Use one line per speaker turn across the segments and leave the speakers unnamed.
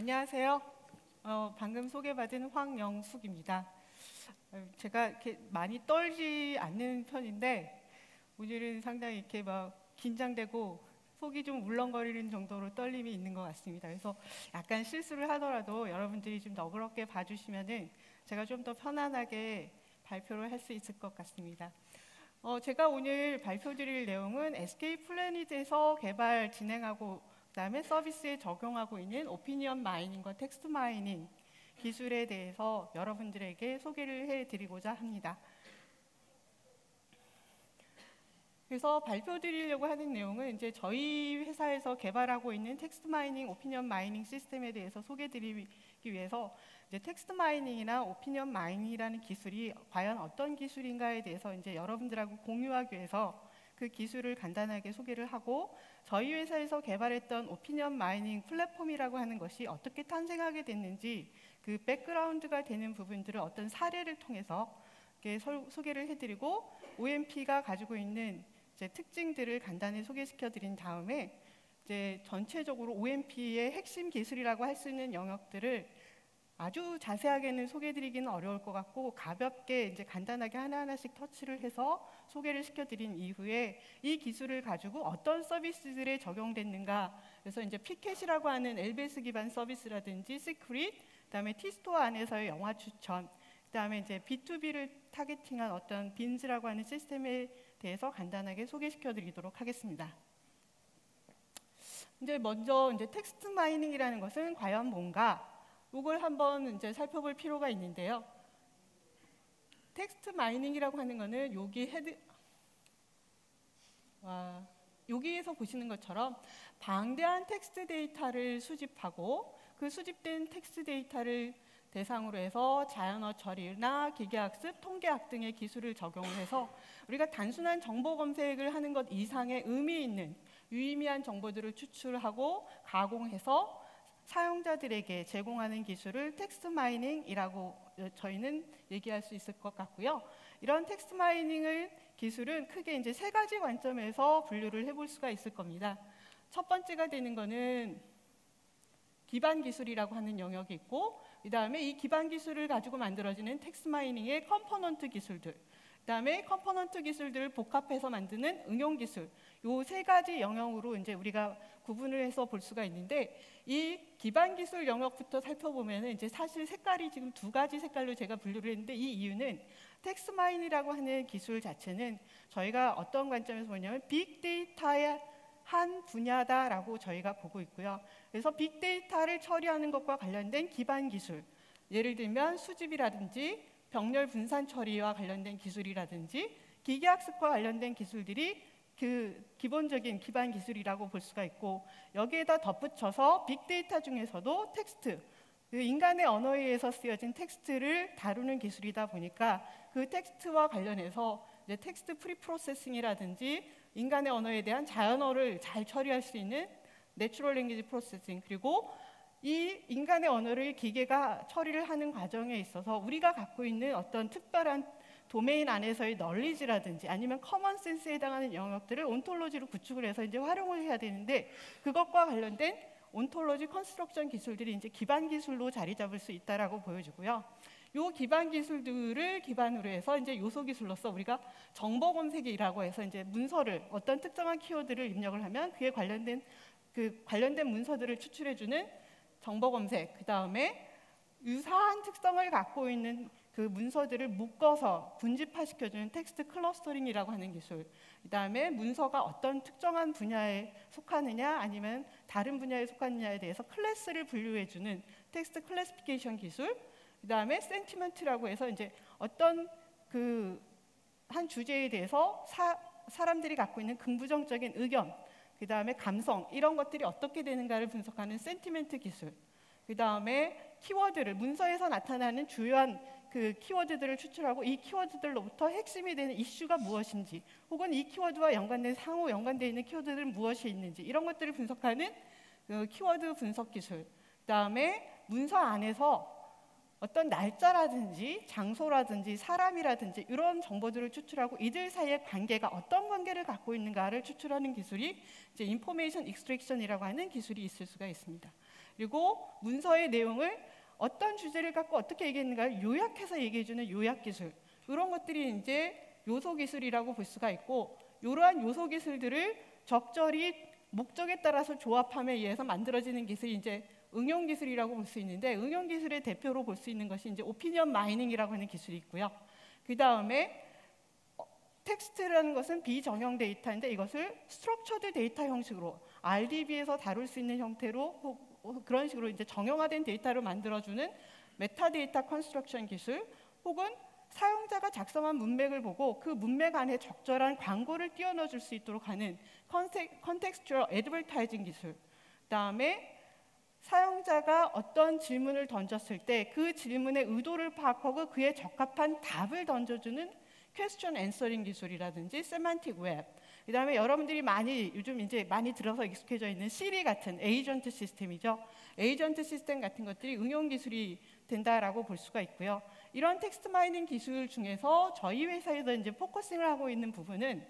안녕하세요. 방금 소개받은 황영숙입니다. 제가 이렇게 많이 떨지 않는 편인데 오늘은 상당히 이렇게 막 긴장되고 속이 좀 울렁거리는 정도로 떨림이 있는 것 같습니다. 그래서 약간 실수를 하더라도 여러분들이 좀 너그럽게 봐주시면은 제가 좀 더 편안하게 발표를 할 수 있을 것 같습니다. 제가 오늘 발표드릴 내용은 SK 플래닛에서 개발 진행하고 그다음에 서비스에 적용하고 있는 오피니언 마이닝과 텍스트 마이닝 기술에 대해서 여러분들에게 소개를 해드리고자 합니다. 그래서 발표드리려고 하는 내용은 이제 저희 회사에서 개발하고 있는 텍스트 마이닝, 오피니언 마이닝 시스템에 대해서 소개드리기 위해서 이제 텍스트 마이닝이나 오피니언 마이닝이라는 기술이 과연 어떤 기술인가에 대해서 이제 여러분들하고 공유하기 위해서 그 기술을 간단하게 소개를 하고 저희 회사에서 개발했던 오피니언 마이닝 플랫폼이라고 하는 것이 어떻게 탄생하게 됐는지 그 백그라운드가 되는 부분들을 어떤 사례를 통해서 소개를 해드리고 OMP가 가지고 있는 이제 특징들을 간단히 소개시켜드린 다음에 이제 전체적으로 OMP의 핵심 기술이라고 할 수 있는 영역들을 아주 자세하게는 소개해드리기는 어려울 것 같고 가볍게 이제 간단하게 하나하나씩 터치를 해서 소개를 시켜드린 이후에 이 기술을 가지고 어떤 서비스들에 적용됐는가, 그래서 이제 피켓이라고 하는 LBS 기반 서비스라든지 시크릿, 그다음에 티스토어 안에서의 영화 추천, 그다음에 이제 B2B를 타겟팅한 어떤 빈즈라고 하는 시스템에 대해서 간단하게 소개시켜드리도록 하겠습니다. 이제 먼저 이제 텍스트 마이닝이라는 것은 과연 뭔가? 이걸 한번 이제 살펴볼 필요가 있는데요. 텍스트 마이닝이라고 하는 거는 여기에서 보시는 것처럼 방대한 텍스트 데이터를 수집하고 그 수집된 텍스트 데이터를 대상으로 해서 자연어 처리나 기계학습, 통계학 등의 기술을 적용해서 우리가 단순한 정보 검색을 하는 것 이상의 의미 있는 유의미한 정보들을 추출하고 가공해서 사용자들에게 제공하는 기술을 텍스트 마이닝이라고 저희는 얘기할 수 있을 것 같고요. 이런 텍스트 마이닝을 기술은 크게 이제 세 가지 관점에서 분류를 해볼 수가 있을 겁니다. 첫 번째가 되는 거는 기반 기술이라고 하는 영역이 있고, 그 다음에 이 기반 기술을 가지고 만들어지는 텍스트 마이닝의 컴포넌트 기술들, 그 다음에 컴포넌트 기술들을 복합해서 만드는 응용 기술, 요 세 가지 영역으로 이제 우리가 구분을 해서 볼 수가 있는데, 이 기반 기술 영역부터 살펴보면 이제 사실 색깔이 지금 두 가지 색깔로 제가 분류를 했는데, 이 이유는 텍스트 마이닝이라고 하는 기술 자체는 저희가 어떤 관점에서 보냐면 빅데이터의 한 분야다라고 저희가 보고 있고요. 그래서 빅데이터를 처리하는 것과 관련된 기반 기술, 예를 들면 수집이라든지 병렬 분산 처리와 관련된 기술이라든지 기계학습과 관련된 기술들이 그 기본적인 기반 기술이라고 볼 수가 있고, 여기에다 덧붙여서 빅데이터 중에서도 텍스트, 그 인간의 언어에 의해서 쓰여진 텍스트를 다루는 기술이다 보니까 그 텍스트와 관련해서 이제 텍스트 프리프로세싱이라든지 인간의 언어에 대한 자연어를 잘 처리할 수 있는 내추럴 랭귀지 프로세싱, 그리고 이 인간의 언어를 기계가 처리를 하는 과정에 있어서 우리가 갖고 있는 어떤 특별한 도메인 안에서의 널리지라든지 아니면 커먼 센스에 해당하는 영역들을 온톨로지로 구축을 해서 이제 활용을 해야 되는데, 그것과 관련된 온톨로지 컨스트럭션 기술들이 이제 기반 기술로 자리 잡을 수 있다라고 보여지고요. 요 기반 기술들을 기반으로 해서 이제 요소 기술로서 우리가 정보 검색이라고 해서 이제 문서를 어떤 특정한 키워드를 입력을 하면 그에 관련된 문서들을 추출해주는 정보 검색, 그 다음에 유사한 특성을 갖고 있는 그 문서들을 묶어서 분집화시켜주는 텍스트 클러스터링이라고 하는 기술, 그 다음에 문서가 어떤 특정한 분야에 속하느냐 아니면 다른 분야에 속하느냐에 대해서 클래스를 분류해주는 텍스트 클래시피케이션 기술, 그 다음에 센티먼트라고 해서 이제 어떤 그 한 주제에 대해서 사람들이 갖고 있는 긍부정적인 의견, 그 다음에 감성, 이런 것들이 어떻게 되는가를 분석하는 센티멘트 기술, 그 다음에 키워드를 문서에서 나타나는 주요한 그 키워드들을 추출하고 이 키워드들로부터 핵심이 되는 이슈가 무엇인지, 혹은 이 키워드와 연관된 상호 연관되어 있는 키워드들은 무엇이 있는지, 이런 것들을 분석하는 그 키워드 분석 기술, 그 다음에 문서 안에서 어떤 날짜라든지 장소라든지 사람이라든지 이런 정보들을 추출하고 이들 사이의 관계가 어떤 관계를 갖고 있는가를 추출하는 기술이 이제 인포메이션 익스트랙션이라고 하는 기술이 있을 수가 있습니다. 그리고 문서의 내용을 어떤 주제를 갖고 어떻게 얘기했는가를 요약해서 얘기해주는 요약 기술, 이런 것들이 이제 요소 기술이라고 볼 수가 있고, 이러한 요소 기술들을 적절히 목적에 따라서 조합함에 의해서 만들어지는 기술이 이제 응용 기술이라고 볼 수 있는데, 응용 기술의 대표로 볼 수 있는 것이 이제 오피니언 마이닝이라고 하는 기술이 있고요. 그 다음에 텍스트라는 것은 비정형 데이터인데 이것을 스트럭처드 데이터 형식으로 RDB에서 다룰 수 있는 형태로 그런 식으로 이제 정형화된 데이터를 만들어주는 메타데이터 컨스트럭션 기술, 혹은 사용자가 작성한 문맥을 보고 그 문맥 안에 적절한 광고를 띄워 넣어줄 수 있도록 하는 컨텍스추얼 애드버타이징 기술, 그다음에 사용자가 어떤 질문을 던졌을 때 그 질문의 의도를 파악하고 그에 적합한 답을 던져주는 퀘스천 앤서링 기술이라든지 세만틱 웹, 그다음에 여러분들이 요즘 이제 많이 들어서 익숙해져 있는 시리 같은 에이전트 시스템이죠. 에이전트 시스템 같은 것들이 응용 기술이 된다라고 볼 수가 있고요. 이런 텍스트 마이닝 기술 중에서 저희 회사에서 이제 포커싱을 하고 있는 부분은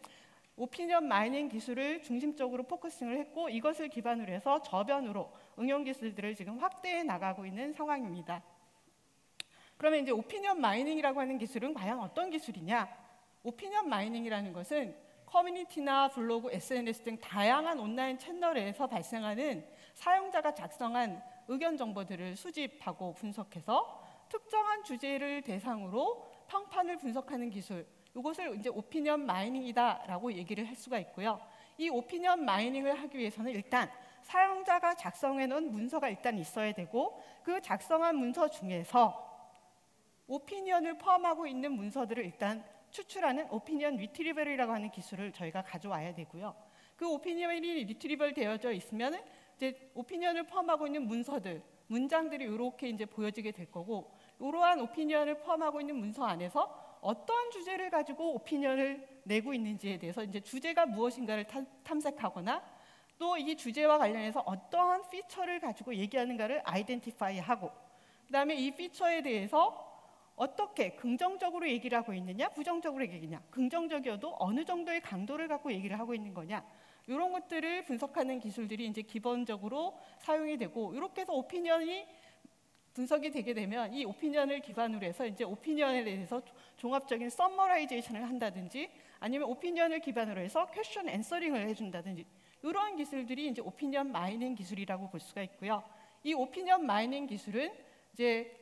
오피니언 마이닝 기술을 중심적으로 포커싱을 했고, 이것을 기반으로 해서 저변으로 응용 기술들을 지금 확대해 나가고 있는 상황입니다. 그러면 이제 오피니언 마이닝이라고 하는 기술은 과연 어떤 기술이냐? 오피니언 마이닝이라는 것은 커뮤니티나 블로그, SNS 등 다양한 온라인 채널에서 발생하는 사용자가 작성한 의견 정보들을 수집하고 분석해서 특정한 주제를 대상으로 평판을 분석하는 기술, 이것을 이제 오피니언 마이닝이다라고 얘기를 할 수가 있고요. 이 오피니언 마이닝을 하기 위해서는 일단 사용자가 작성해 놓은 문서가 일단 있어야 되고, 그 작성한 문서 중에서 오피니언을 포함하고 있는 문서들을 일단 추출하는 오피니언 리트리벌이라고 하는 기술을 저희가 가져와야 되고요. 그 오피니언이 리트리벌 되어져 있으면 이제 오피니언을 포함하고 있는 문서들, 문장들이 이렇게 이제 보여지게 될 거고, 이러한 오피니언을 포함하고 있는 문서 안에서 어떤 주제를 가지고 오피니언을 내고 있는지에 대해서 이제 주제가 무엇인가를 탐색하거나, 또 이 주제와 관련해서 어떠한 피처를 가지고 얘기하는가를 아이덴티파이하고, 그다음에 이 피처에 대해서 어떻게 긍정적으로 얘기를 하고 있느냐, 부정적으로 얘기하느냐, 긍정적이어도 어느 정도의 강도를 갖고 얘기를 하고 있는 거냐, 이런 것들을 분석하는 기술들이 이제 기본적으로 사용이 되고, 이렇게 해서 오피니언이 분석이 되게 되면 이 오피니언을 기반으로 해서 이제 오피니언에 대해서 종합적인 서머라이제이션을 한다든지, 아니면 오피니언을 기반으로 해서 퀘스천 앤서링을 해준다든지, 이러한 기술들이 이제 오피니언 마이닝 기술이라고 볼 수가 있고요. 이 오피니언 마이닝 기술은 이제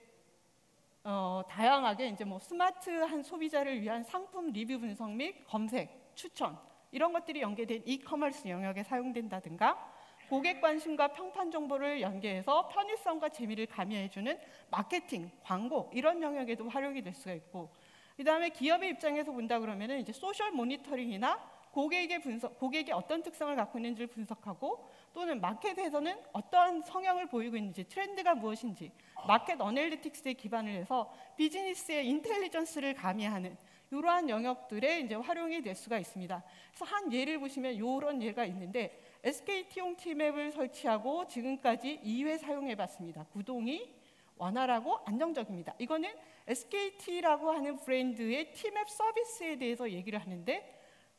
다양하게 이제 뭐 스마트한 소비자를 위한 상품 리뷰 분석 및 검색, 추천, 이런 것들이 연계된 이커머스 영역에 사용된다든가, 고객 관심과 평판 정보를 연계해서 편의성과 재미를 가미해주는 마케팅, 광고, 이런 영역에도 활용이 될 수가 있고, 그다음에 기업의 입장에서 본다 그러면은 이제 소셜 모니터링이나 고객이 어떤 특성을 갖고 있는지를 분석하고, 또는 마켓에서는 어떠한 성향을 보이고 있는지, 트렌드가 무엇인지 마켓 어널리틱스에 기반을 해서 비즈니스의 인텔리전스를 가미하는 이러한 영역들에 이제 활용이 될 수가 있습니다. 그래서 한 예를 보시면 이런 예가 있는데, SKT용 티맵을 설치하고 지금까지 2회 사용해봤습니다. 구동이 원활하고 안정적입니다. 이거는 SKT라고 하는 브랜드의 티맵 서비스에 대해서 얘기를 하는데,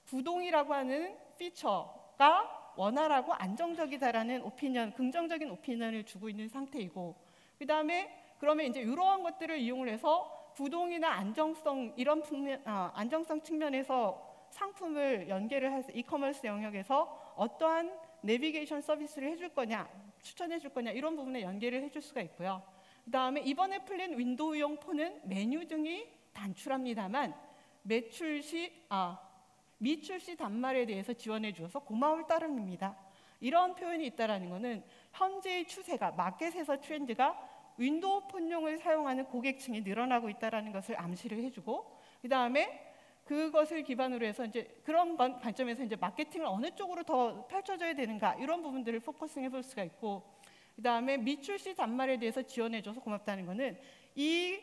구동이라고 하는 피처가 원활하고 안정적이다라는 오피니언, 긍정적인 오피니언을 주고 있는 상태이고, 그 다음에 그러면 이제 이러한 것들을 이용을 해서 구동이나 안정성, 이런 안정성 측면에서 상품을 연계를 해서 이커머스 영역에서 어떠한 내비게이션 서비스를 해줄 거냐, 추천해 줄 거냐, 이런 부분에 연계를 해줄 수가 있고요. 그 다음에 이번에 풀린 윈도우용 폰은 메뉴 등이 단출합니다만 미출시 단말에 대해서 지원해 주어서 고마울 따름입니다. 이런 표현이 있다는 것은 현재의 추세가, 마켓에서 트렌드가 윈도우 폰용을 사용하는 고객층이 늘어나고 있다는 것을 암시를 해주고, 그 다음에 그것을 기반으로 해서 이제 그런 관점에서 이제 마케팅을 어느 쪽으로 더 펼쳐져야 되는가, 이런 부분들을 포커싱해 볼 수가 있고, 그 다음에 미출시 단말에 대해서 지원해줘서 고맙다는 것은 이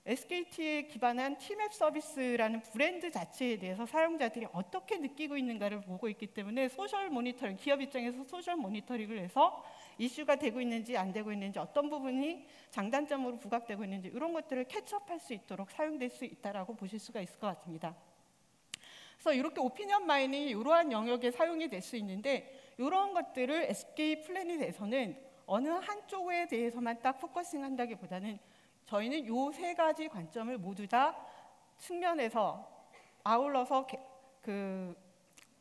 SKT에 기반한 티맵 서비스라는 브랜드 자체에 대해서 사용자들이 어떻게 느끼고 있는가를 보고 있기 때문에 소셜 모니터링, 기업 입장에서 소셜 모니터링을 해서 이슈가 되고 있는지 안 되고 있는지, 어떤 부분이 장단점으로 부각되고 있는지, 이런 것들을 캐치업할 수 있도록 사용될 수 있다라고 보실 수가 있을 것 같습니다. 그래서 이렇게 오피니언 마이닝이 이러한 영역에 사용이 될 수 있는데, 이런 것들을 SK 플래닛에서는 어느 한쪽에 대해서만 딱 포커싱한다기보다는 저희는 이 세 가지 관점을 모두 다 측면에서 아울러서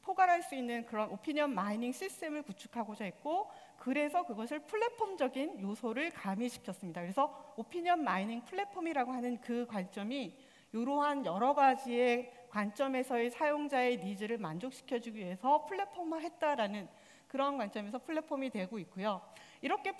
포괄할 수 있는 그런 오피니언 마이닝 시스템을 구축하고자 했고, 그래서 그것을 플랫폼적인 요소를 가미시켰습니다. 그래서 오피니언 마이닝 플랫폼이라고 하는 그 관점이 이러한 여러 가지의 관점에서의 사용자의 니즈를 만족시켜주기 위해서 플랫폼화했다라는 그런 관점에서 플랫폼이 되고 있고요. 이렇게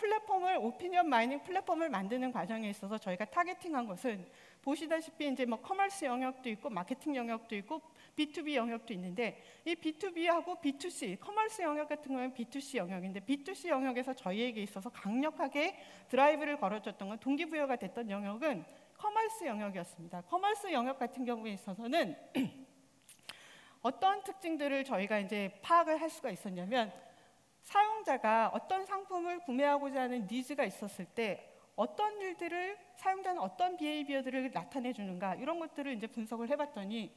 오피니언 마이닝 플랫폼을 만드는 과정에 있어서 저희가 타겟팅한 것은, 보시다시피 이제 뭐 커머스 영역도 있고 마케팅 영역도 있고 B2B 영역도 있는데, 이 B2B하고 B2C, 커머스 영역 같은 경우는 B2C 영역인데, B2C 영역에서 저희에게 있어서 강력하게 드라이브를 걸어줬던 건, 동기부여가 됐던 영역은 커머스 영역이었습니다. 커머스 영역 같은 경우에 있어서는 어떤 특징들을 저희가 이제 파악을 할 수가 있었냐면, 사용자가 어떤 상품을 구매하고자 하는 니즈가 있었을 때 어떤 일들을, 사용자는 어떤 비헤이비어들을 나타내 주는가, 이런 것들을 이제 분석을 해봤더니,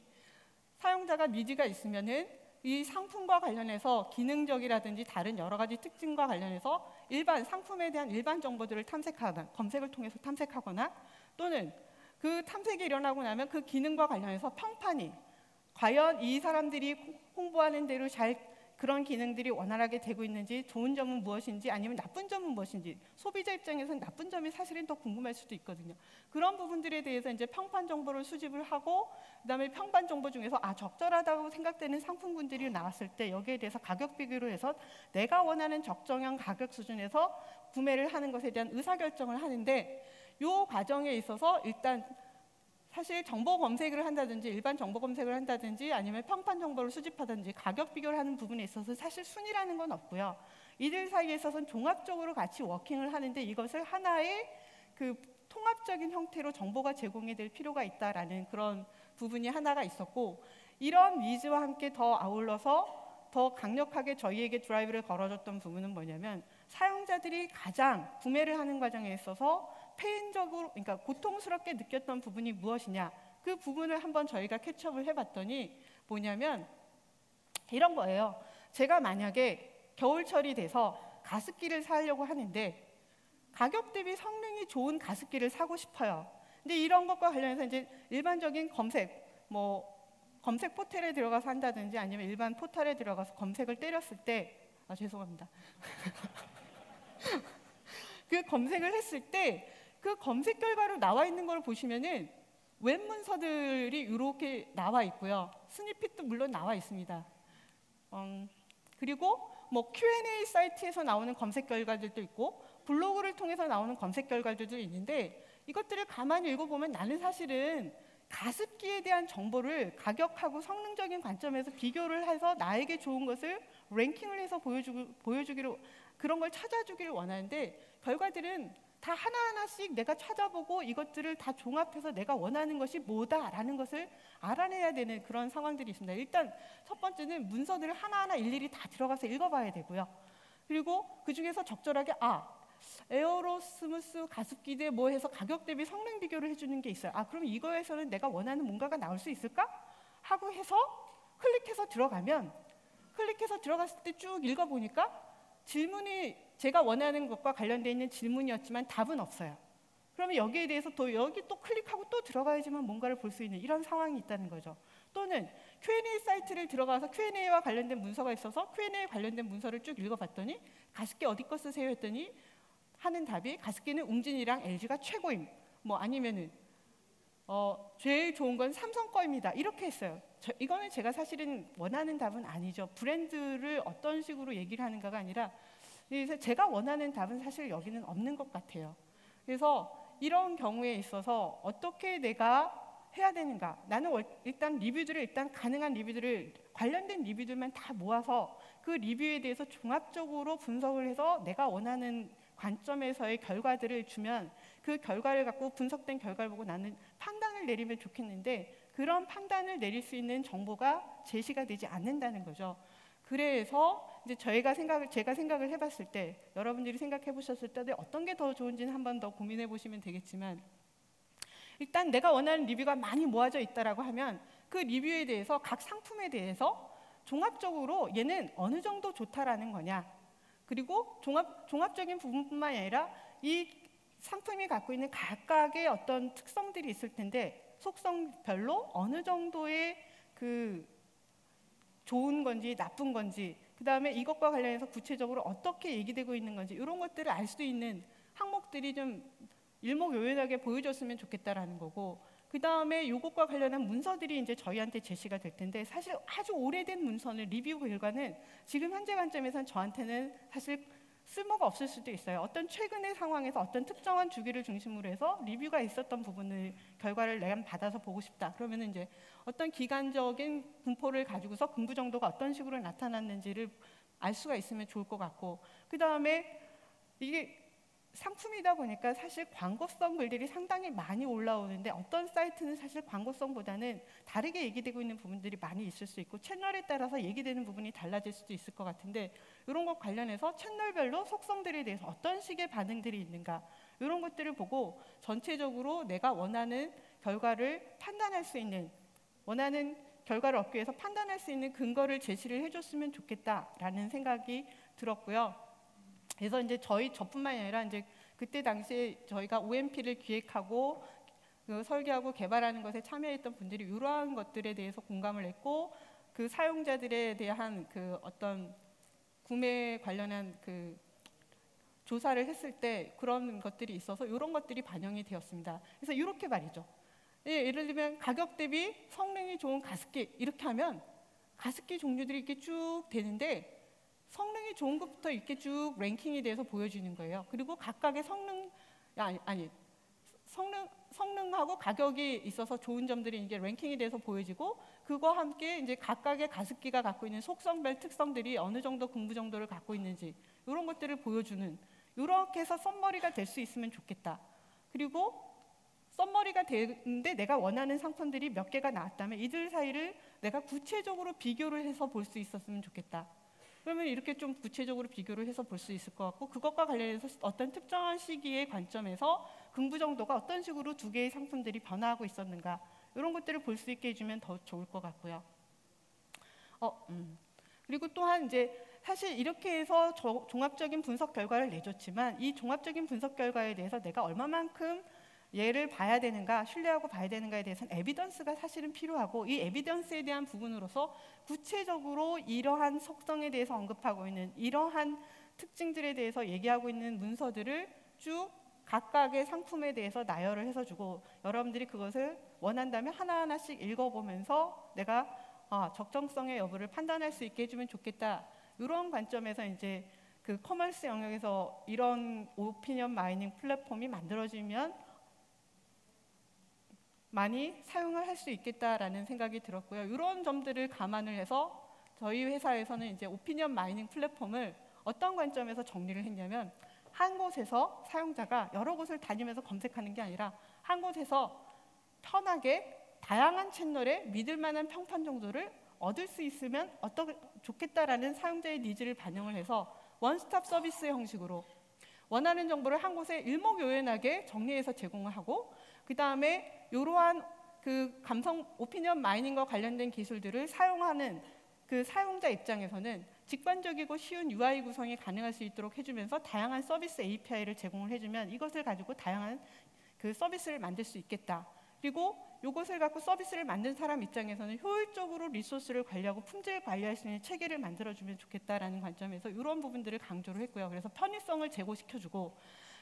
사용자가 니즈가 있으면은 이 상품과 관련해서 기능적이라든지 다른 여러 가지 특징과 관련해서 상품에 대한 일반 정보들을 탐색하거나, 검색을 통해서 탐색하거나, 또는 그 탐색이 일어나고 나면 그 기능과 관련해서 평판이 과연 이 사람들이 홍보하는 대로 그런 기능들이 원활하게 되고 있는지, 좋은 점은 무엇인지 아니면 나쁜 점은 무엇인지, 소비자 입장에서는 나쁜 점이 사실은 더 궁금할 수도 있거든요. 그런 부분들에 대해서 이제 평판 정보를 수집을 하고, 그다음에 평판 정보 중에서 적절하다고 생각되는 상품군들이 나왔을 때 여기에 대해서 가격 비교를 해서 내가 원하는 적정한 가격 수준에서 구매를 하는 것에 대한 의사결정을 하는데, 이 과정에 있어서 일단 사실 정보 검색을 한다든지, 일반 정보 검색을 한다든지, 아니면 평판 정보를 수집하든지 가격 비교를 하는 부분에 있어서 사실 순위라는 건 없고요. 이들 사이에 있어서는 종합적으로 같이 워킹을 하는데, 이것을 하나의 통합적인 형태로 정보가 제공이 될 필요가 있다라는 그런 부분이 하나가 있었고, 이런 니즈와 함께 더 아울러서 더 강력하게 저희에게 드라이브를 걸어줬던 부분은 뭐냐면, 사용자들이 가장 구매를 하는 과정에 있어서 페인적으로, 그러니까 고통스럽게 느꼈던 부분이 무엇이냐, 그 부분을 한번 저희가 캐치업을 해봤더니 뭐냐면 이런 거예요. 제가 만약에 겨울철이 돼서 가습기를 사려고 하는데 가격 대비 성능이 좋은 가습기를 사고 싶어요. 근데 이런 것과 관련해서 이제 일반적인 검색 포털에 들어가서 한다든지, 아니면 일반 포털에 들어가서 검색을 때렸을 때, 죄송합니다. 그 검색을 했을 때 그 검색 결과로 나와 있는 걸 보시면은 웹 문서들이 이렇게 나와 있고요. 스니핏도 물론 나와 있습니다. 그리고 Q&A 사이트에서 나오는 검색 결과들도 있고, 블로그를 통해서 나오는 검색 결과들도 있는데, 이것들을 가만히 읽어보면 나는 사실은 가습기에 대한 정보를 가격하고 성능적인 관점에서 비교를 해서 나에게 좋은 것을 랭킹을 해서 보여주기로, 그런 걸 찾아주기를 원하는데, 결과들은 다 하나하나씩 내가 찾아보고 이것들을 다 종합해서 내가 원하는 것이 뭐다라는 것을 알아내야 되는 그런 상황들이 있습니다. 일단 첫 번째는 문서들을 하나하나 일일이 다 들어가서 읽어봐야 되고요. 그리고 그 중에서 적절하게 에어로 스무스 가습기 대 뭐 해서 가격 대비 성능 비교를 해주는 게 있어요. 그럼 이거에서는 내가 원하는 뭔가가 나올 수 있을까? 하고 해서 클릭해서 들어갔을 때 쭉 읽어보니까 질문이 제가 원하는 것과 관련되어 있는 질문이었지만 답은 없어요. 그러면 여기에 대해서 여기 또 클릭하고 또 들어가야지만 뭔가를 볼 수 있는 이런 상황이 있다는 거죠. 또는 Q&A 사이트를 들어가서 Q&A와 관련된 문서가 있어서 Q&A 관련된 문서를 쭉 읽어봤더니 가습기 어디 거 쓰세요 했더니 하는 답이 가습기는 웅진이랑 LG가 최고임, 아니면은 제일 좋은 건 삼성 거입니다, 이렇게 했어요. 이거는 제가 사실은 원하는 답은 아니죠. 브랜드를 어떤 식으로 얘기를 하는가가 아니라, 그래서 제가 원하는 답은 사실 여기는 없는 것 같아요. 그래서 이런 경우에 있어서 어떻게 내가 해야 되는가, 나는 일단 가능한 리뷰들을, 관련된 리뷰들만 다 모아서 그 리뷰에 대해서 종합적으로 분석을 해서 내가 원하는 관점에서의 결과들을 주면, 그 결과를 갖고 분석된 결과를 보고 나는 판단을 내리면 좋겠는데, 그런 판단을 내릴 수 있는 정보가 제시가 되지 않는다는 거죠. 그래서 이제 제가 생각을 해봤을 때, 여러분들이 생각해 보셨을 때 어떤 게 더 좋은지는 한 번 더 고민해 보시면 되겠지만, 일단 내가 원하는 리뷰가 많이 모아져 있다라고 하면 그 리뷰에 대해서 각 상품에 대해서 종합적으로 얘는 어느 정도 좋다라는 거냐, 그리고 종합적인 부분뿐만 아니라 이 상품이 갖고 있는 각각의 어떤 특성들이 있을 텐데 속성별로 어느 정도의 그 좋은 건지 나쁜 건지, 그 다음에 이것과 관련해서 구체적으로 어떻게 얘기되고 있는 건지 이런 것들을 알 수 있는 항목들이 좀 일목요연하게 보여줬으면 좋겠다라는 거고, 그 다음에 이것과 관련한 문서들이 이제 저희한테 제시가 될 텐데, 사실 아주 오래된 문서는 리뷰 결과는 지금 현재 관점에서는 저한테는 사실 쓸모가 없을 수도 있어요. 어떤 최근의 상황에서 어떤 특정한 주기를 중심으로 해서 리뷰가 있었던 부분을 결과를 내가 받아서 보고 싶다. 그러면 이제 어떤 기간적인 분포를 가지고서 분부 정도가 어떤 식으로 나타났는지를 알 수가 있으면 좋을 것 같고, 그 다음에 이게 상품이다 보니까 사실 광고성 글들이 상당히 많이 올라오는데 어떤 사이트는 사실 광고성보다는 다르게 얘기되고 있는 부분들이 많이 있을 수 있고 채널에 따라서 얘기되는 부분이 달라질 수도 있을 것 같은데, 이런 것 관련해서 채널별로 속성들에 대해서 어떤 식의 반응들이 있는가, 이런 것들을 보고 전체적으로 내가 원하는 결과를 판단할 수 있는, 원하는 결과를 얻기 위해서 판단할 수 있는 근거를 제시를 해줬으면 좋겠다라는 생각이 들었고요. 그래서 이제 저뿐만이 아니라 이제 그때 당시에 저희가 OMP를 기획하고 그 설계하고 개발하는 것에 참여했던 분들이 이러한 것들에 대해서 공감을 했고, 그 사용자들에 대한 그 어떤 구매 관련한 그 조사를 했을 때 그런 것들이 있어서 이런 것들이 반영이 되었습니다. 그래서 이렇게 말이죠. 예를 들면 가격 대비 성능이 좋은 가습기 이렇게 하면 가습기 종류들이 이렇게 쭉 되는데 성능이 좋은 것부터 이렇게 쭉 랭킹이 돼서 보여지는 거예요. 그리고 각각의 성능하고 가격이 있어서 좋은 점들이 이게 랭킹이 돼서 보여지고, 그거와 함께 이제 각각의 가습기가 갖고 있는 속성별 특성들이 어느 정도 분부 정도를 갖고 있는지 이런 것들을 보여주는, 이렇게 해서 썸머리가 될 수 있으면 좋겠다. 그리고 썸머리가 되는데 내가 원하는 상품들이 몇 개가 나왔다면 이들 사이를 내가 구체적으로 비교를 해서 볼 수 있었으면 좋겠다. 그러면 이렇게 좀 구체적으로 비교를 해서 볼 수 있을 것 같고, 그것과 관련해서 어떤 특정한 시기의 관점에서 긍부 정도가 어떤 식으로 두 개의 상품들이 변화하고 있었는가, 이런 것들을 볼 수 있게 해주면 더 좋을 것 같고요. 그리고 또한 이제 사실 이렇게 해서 종합적인 분석 결과를 내줬지만 이 종합적인 분석 결과에 대해서 내가 얼마만큼 얘를 봐야 되는가, 신뢰하고 봐야 되는가에 대해서는 에비던스가 사실은 필요하고, 이 에비던스에 대한 부분으로서 구체적으로 이러한 속성에 대해서 언급하고 있는 이러한 특징들에 대해서 얘기하고 있는 문서들을 쭉 각각의 상품에 대해서 나열을 해서 주고, 여러분들이 그것을 원한다면 하나하나씩 읽어보면서 내가 적정성의 여부를 판단할 수 있게 해주면 좋겠다. 이런 관점에서 이제 그 커머스 영역에서 이런 오피니언 마이닝 플랫폼이 만들어지면 많이 사용을 할 수 있겠다라는 생각이 들었고요. 이런 점들을 감안을 해서 저희 회사에서는 이제 오피니언 마이닝 플랫폼을 어떤 관점에서 정리를 했냐면, 한 곳에서 사용자가 여러 곳을 다니면서 검색하는 게 아니라 한 곳에서 편하게 다양한 채널에 믿을 만한 평판 정도를 얻을 수 있으면 좋겠다라는 사용자의 니즈를 반영을 해서 원스톱 서비스 형식으로 원하는 정보를 한 곳에 일목요연하게 정리해서 제공을 하고, 그 다음에 이러한 그 감성 오피니언 마이닝과 관련된 기술들을 사용하는 그 사용자 입장에서는 직관적이고 쉬운 UI 구성이 가능할 수 있도록 해주면서 다양한 서비스 API를 제공을 해주면 이것을 가지고 다양한 그 서비스를 만들 수 있겠다. 그리고 이것을 갖고 서비스를 만든 사람 입장에서는 효율적으로 리소스를 관리하고 품질 관리할 수 있는 체계를 만들어주면 좋겠다라는 관점에서 이런 부분들을 강조를 했고요. 그래서 편의성을 제고시켜주고,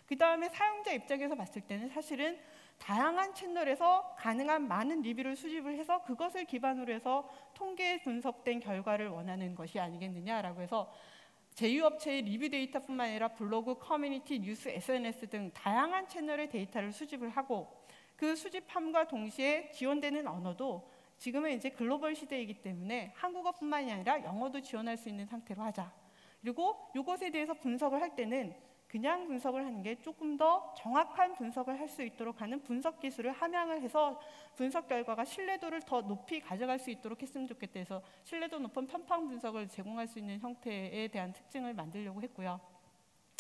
그 다음에 사용자 입장에서 봤을 때는 사실은 다양한 채널에서 가능한 많은 리뷰를 수집을 해서 그것을 기반으로 해서 통계 분석된 결과를 원하는 것이 아니겠느냐라고 해서 제휴업체의 리뷰 데이터뿐만 아니라 블로그, 커뮤니티, 뉴스, SNS 등 다양한 채널의 데이터를 수집을 하고, 그 수집함과 동시에 지원되는 언어도 지금은 이제 글로벌 시대이기 때문에 한국어뿐만이 아니라 영어도 지원할 수 있는 상태로 하자. 그리고 이것에 대해서 분석을 할 때는 그냥 분석을 하는 게 조금 더 정확한 분석을 할 수 있도록 하는 분석 기술을 함양을 해서 분석 결과가 신뢰도를 더 높이 가져갈 수 있도록 했으면 좋겠다 해서 신뢰도 높은 편파 분석을 제공할 수 있는 형태에 대한 특징을 만들려고 했고요.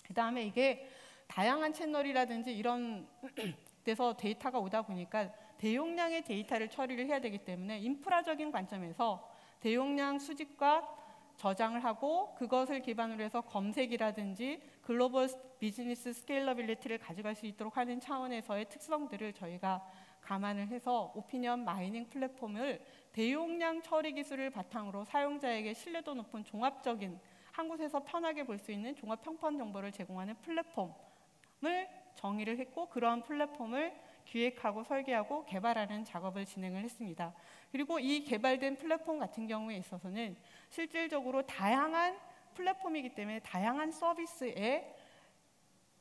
그 다음에 이게 다양한 채널이라든지 이런 데서 데이터가 오다 보니까 대용량의 데이터를 처리를 해야 되기 때문에 인프라적인 관점에서 대용량 수집과 저장을 하고 그것을 기반으로 해서 검색이라든지 글로벌 비즈니스 스케일러빌리티를 가져갈 수 있도록 하는 차원에서의 특성들을 저희가 감안을 해서 오피니언 마이닝 플랫폼을 대용량 처리 기술을 바탕으로 사용자에게 신뢰도 높은 종합적인 한 곳에서 편하게 볼 수 있는 종합 평판 정보를 제공하는 플랫폼을 정의를 했고 그러한 플랫폼을 기획하고 설계하고 개발하는 작업을 진행을 했습니다. 그리고 이 개발된 플랫폼 같은 경우에 있어서는 실질적으로 다양한 플랫폼이기 때문에 다양한 서비스에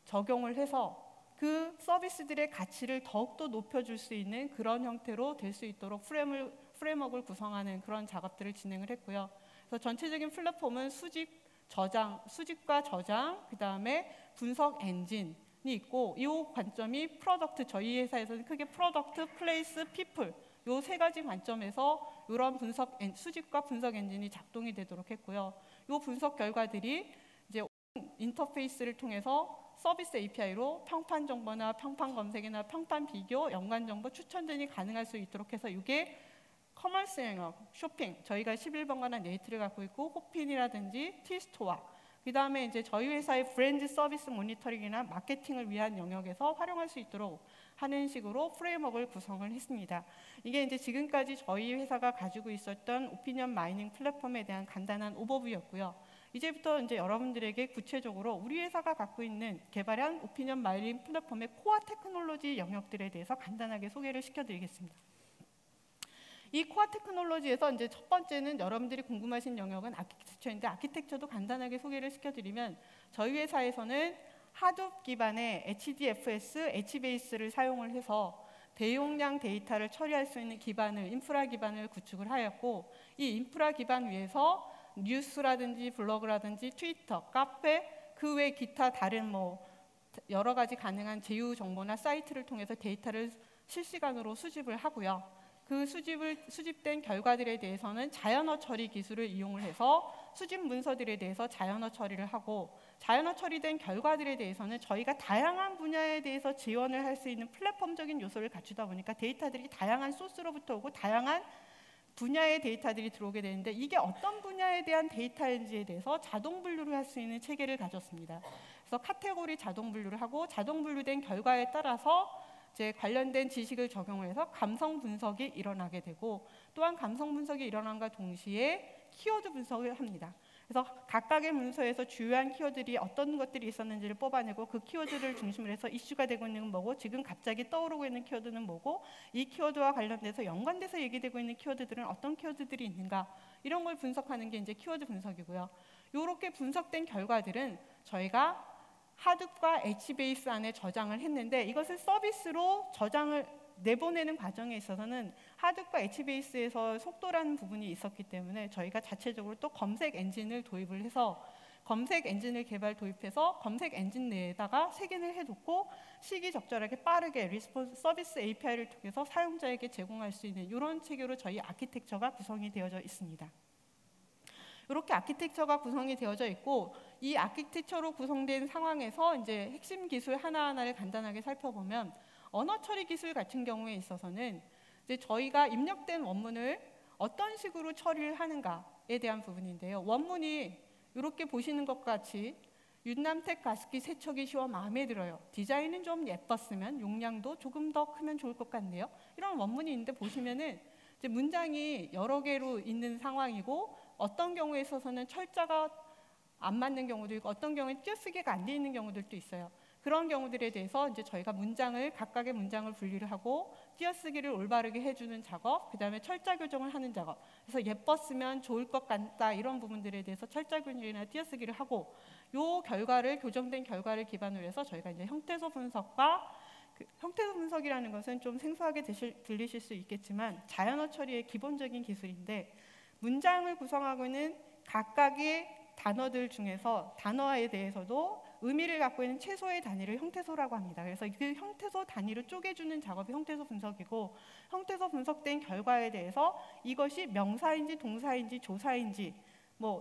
적용을 해서 그 서비스들의 가치를 더욱더 높여줄 수 있는 그런 형태로 될 수 있도록 프레임워크를 구성하는 그런 작업들을 진행을 했고요. 그래서 전체적인 플랫폼은 수집과 저장, 그 다음에 분석 엔진이 있고 이 관점이 프로덕트, 저희 회사에서는 크게 프로덕트, 플레이스, 피플 이 세 가지 관점에서 이런 수집과 분석 엔진이 작동이 되도록 했고요. 이 분석 결과들이 이제 인터페이스를 통해서 서비스 API로 평판 정보나 평판 검색이나 평판 비교, 연관 정보 추천 등이 가능할 수 있도록 해서 이게 커머스 영역, 쇼핑, 저희가 11번가나 네이트를 갖고 있고 호핀이라든지 티스토어, 그 다음에 이제 저희 회사의 브랜드 서비스 모니터링이나 마케팅을 위한 영역에서 활용할 수 있도록 하는 식으로 프레임워크를 구성을 했습니다. 이게 이제 지금까지 저희 회사가 가지고 있었던 오피니언 마이닝 플랫폼에 대한 간단한 오버뷰였고요. 이제부터 이제 여러분들에게 구체적으로 우리 회사가 갖고 있는 개발한 오피니언 마이닝 플랫폼의 코어 테크놀로지 영역들에 대해서 간단하게 소개를 시켜드리겠습니다. 이 코어 테크놀로지에서 이제 첫 번째는 여러분들이 궁금하신 영역은 아키텍처인데 아키텍처도 간단하게 소개를 시켜드리면 저희 회사에서는 하둡 기반의 HDFS, Hbase를 사용을 해서 대용량 데이터를 처리할 수 있는 인프라 기반을 구축을 하였고 이 인프라 기반 위에서 뉴스라든지 블로그라든지 트위터, 카페, 그 외 기타 다른 여러 가지 가능한 제휴 정보나 사이트를 통해서 데이터를 실시간으로 수집을 하고요. 그 수집된 결과들에 대해서는 자연어 처리 기술을 이용을 해서 수집 문서들에 대해서 자연어 처리를 하고 자연어 처리된 결과들에 대해서는 저희가 다양한 분야에 대해서 지원을 할 수 있는 플랫폼적인 요소를 갖추다 보니까 데이터들이 다양한 소스로부터 오고 다양한 분야의 데이터들이 들어오게 되는데 이게 어떤 분야에 대한 데이터인지에 대해서 자동 분류를 할 수 있는 체계를 가졌습니다. 그래서 카테고리 자동 분류를 하고 자동 분류된 결과에 따라서 이제 관련된 지식을 적용을 해서 감성 분석이 일어나게 되고 또한 감성 분석이 일어난과 동시에 키워드 분석을 합니다. 그래서 각각의 문서에서 주요한 키워드들이 어떤 것들이 있었는지를 뽑아내고 그 키워드를 중심으로 해서 이슈가 되고 있는 건 뭐고 지금 갑자기 떠오르고 있는 키워드는 뭐고 이 키워드와 관련돼서 연관돼서 얘기되고 있는 키워드들은 어떤 키워드들이 있는가 이런 걸 분석하는 게 이제 키워드 분석이고요. 이렇게 분석된 결과들은 저희가 하둡과 HBase 안에 저장을 했는데 이것을 서비스로 저장을 내보내는 과정에 있어서는 하둡과 HBase에서 속도라는 부분이 있었기 때문에 저희가 자체적으로 또 검색 엔진을 도입을 해서 검색 엔진을 도입해서 검색 엔진 내에다가 색인을 해놓고 시기적절하게 빠르게 서비스 API를 통해서 사용자에게 제공할 수 있는 이런 체계로 저희 아키텍처가 구성이 되어져 있습니다. 이렇게 아키텍처가 구성이 되어져 있고 이 아키텍처로 구성된 상황에서 이제 핵심 기술 하나하나를 간단하게 살펴보면 언어 처리 기술 같은 경우에 있어서는 이제 저희가 입력된 원문을 어떤 식으로 처리를 하는가에 대한 부분인데요. 원문이 이렇게 보시는 것 같이 윤남택 가습기 세척이 쉬워 마음에 들어요. 디자인은 좀 예뻤으면 용량도 조금 더 크면 좋을 것 같네요. 이런 원문이 있는데 보시면은 이제 문장이 여러 개로 있는 상황이고 어떤 경우에 있어서는 철자가 안 맞는 경우도 있고 어떤 경우에 띄어쓰기가 안 돼 있는 경우들도 있어요. 그런 경우들에 대해서 이제 저희가 각각의 문장을 분리를 하고 띄어쓰기를 올바르게 해주는 작업, 그 다음에 철자 교정을 하는 작업. 그래서 예뻤으면 좋을 것 같다 이런 부분들에 대해서 철자 교정이나 띄어쓰기를 하고 요 교정된 결과를 기반으로 해서 저희가 이제 형태소 분석과 형태소 분석이라는 것은 좀 생소하게 들리실 수 있겠지만 자연어 처리의 기본적인 기술인데 문장을 구성하고 있는 각각의 단어들 중에서 단어에 대해서도 의미를 갖고 있는 최소의 단위를 형태소라고 합니다. 그래서 그 형태소 단위로 쪼개주는 작업이 형태소 분석이고 형태소 분석된 결과에 대해서 이것이 명사인지 동사인지 조사인지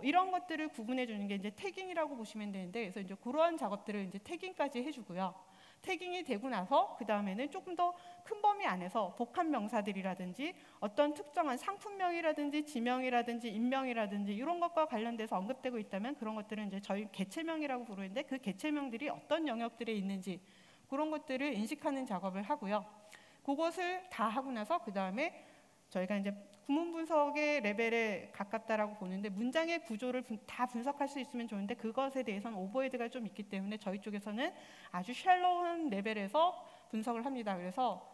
이런 것들을 구분해 주는 게 이제 태깅이라고 보시면 되는데 그래서 이제 그러한 작업들을 이제 태깅까지 해주고요. 태깅이 되고 나서 그 다음에는 조금 더 큰 범위 안에서 복합 명사들이라든지 어떤 특정한 상품명이라든지 지명이라든지 인명이라든지 이런 것과 관련돼서 언급되고 있다면 그런 것들은 이제 저희 개체명이라고 부르는데 그 개체명들이 어떤 영역들에 있는지 그런 것들을 인식하는 작업을 하고요. 그것을 다 하고 나서 그 다음에 저희가 이제 구문 분석의 레벨에 가깝다라고 보는데 문장의 구조를 다 분석할 수 있으면 좋은데 그것에 대해서는 오버헤드가 좀 있기 때문에 저희 쪽에서는 아주 샬로우한 레벨에서 분석을 합니다. 그래서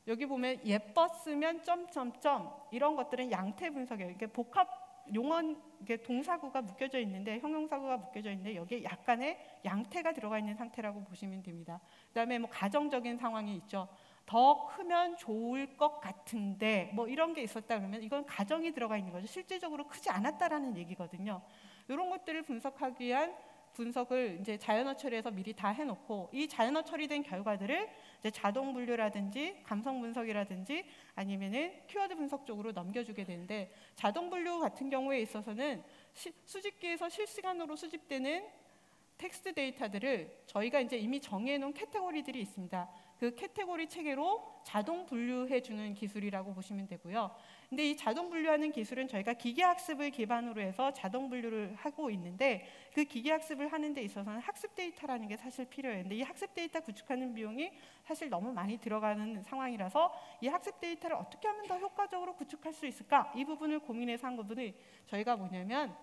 여기 보면 예뻤으면 점점점 이런 것들은 양태 분석이에요. 이게 복합 용언 이게 동사구가 묶여져 있는데 형용사구가 묶여져 있는데 여기에 약간의 양태가 들어가 있는 상태라고 보시면 됩니다. 그다음에 뭐 가정적인 상황이 있죠. 더 크면 좋을 것 같은데 뭐 이런 게 있었다 그러면 이건 가정이 들어가 있는 거죠. 실제적으로 크지 않았다라는 얘기거든요. 이런 것들을 분석하기 위한 분석을 이제 자연어 처리해서 미리 다 해놓고 이 자연어 처리된 결과들을 이제 자동 분류라든지 감성 분석이라든지 아니면은 키워드 분석 쪽으로 넘겨주게 되는데 자동 분류 같은 경우에 있어서는 수집기에서 실시간으로 수집되는 텍스트 데이터들을 저희가 이제 이미 정해놓은 카테고리들이 있습니다. 그 카테고리 체계로 자동 분류해주는 기술이라고 보시면 되고요. 근데 이 자동 분류하는 기술은 저희가 기계학습을 기반으로 해서 자동 분류를 하고 있는데 그 기계학습을 하는 데 있어서는 학습 데이터라는 게 사실 필요해요. 근데 이 학습 데이터 구축하는 비용이 사실 너무 많이 들어가는 상황이라서 이 학습 데이터를 어떻게 하면 더 효과적으로 구축할 수 있을까? 이 부분을 고민해서 한 부분이 저희가 뭐냐면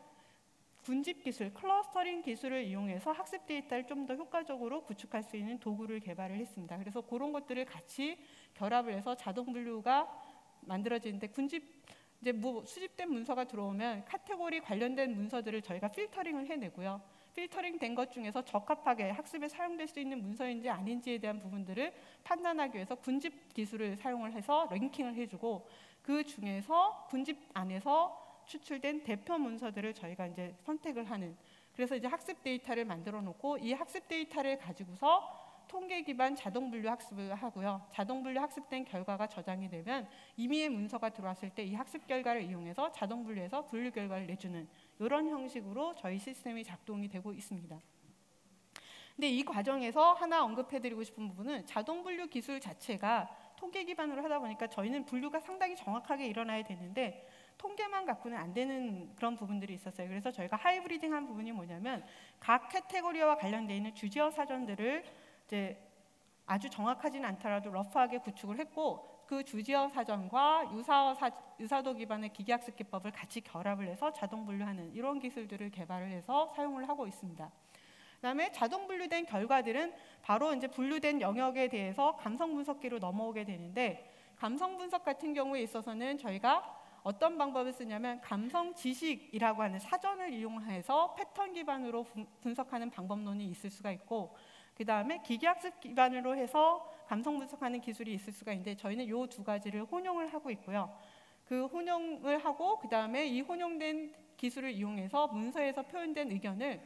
군집 기술, 클러스터링 기술을 이용해서 학습 데이터를 좀 더 효과적으로 구축할 수 있는 도구를 개발을 했습니다. 그래서 그런 것들을 같이 결합을 해서 자동 분류가 만들어지는데 군집 이제 뭐 수집된 문서가 들어오면 카테고리 관련된 문서들을 저희가 필터링을 해내고요. 필터링 된 것 중에서 적합하게 학습에 사용될 수 있는 문서인지 아닌지에 대한 부분들을 판단하기 위해서 군집 기술을 사용을 해서 랭킹을 해주고 그 중에서 군집 안에서 추출된 대표 문서들을 저희가 이제 선택을 하는 그래서 이제 학습 데이터를 만들어 놓고 이 학습 데이터를 가지고서 통계 기반 자동 분류 학습을 하고요. 자동 분류 학습된 결과가 저장이 되면 임의의 문서가 들어왔을 때 이 학습 결과를 이용해서 자동 분류해서 분류 결과를 내주는 이런 형식으로 저희 시스템이 작동이 되고 있습니다. 근데 이 과정에서 하나 언급해드리고 싶은 부분은 자동 분류 기술 자체가 통계 기반으로 하다 보니까 저희는 분류가 상당히 정확하게 일어나야 되는데 통계만 갖고는 안 되는 그런 부분들이 있었어요. 그래서 저희가 하이브리딩한 부분이 뭐냐면 각 카테고리와 관련되어 있는 주제어 사전들을 이제 아주 정확하지는 않더라도 러프하게 구축을 했고 그 주제어 사전과 유사도 기반의 기계학습 기법을 같이 결합을 해서 자동 분류하는 이런 기술들을 개발을 해서 사용을 하고 있습니다. 그다음에 자동 분류된 결과들은 바로 이제 분류된 영역에 대해서 감성 분석기로 넘어오게 되는데 감성 분석 같은 경우에 있어서는 저희가 어떤 방법을 쓰냐면 감성 지식이라고 하는 사전을 이용해서 패턴 기반으로 분석하는 방법론이 있을 수가 있고 그 다음에 기계학습 기반으로 해서 감성 분석하는 기술이 있을 수가 있는데 저희는 이 두 가지를 혼용을 하고 있고요. 그 혼용을 하고 그 다음에 이 혼용된 기술을 이용해서 문서에서 표현된 의견을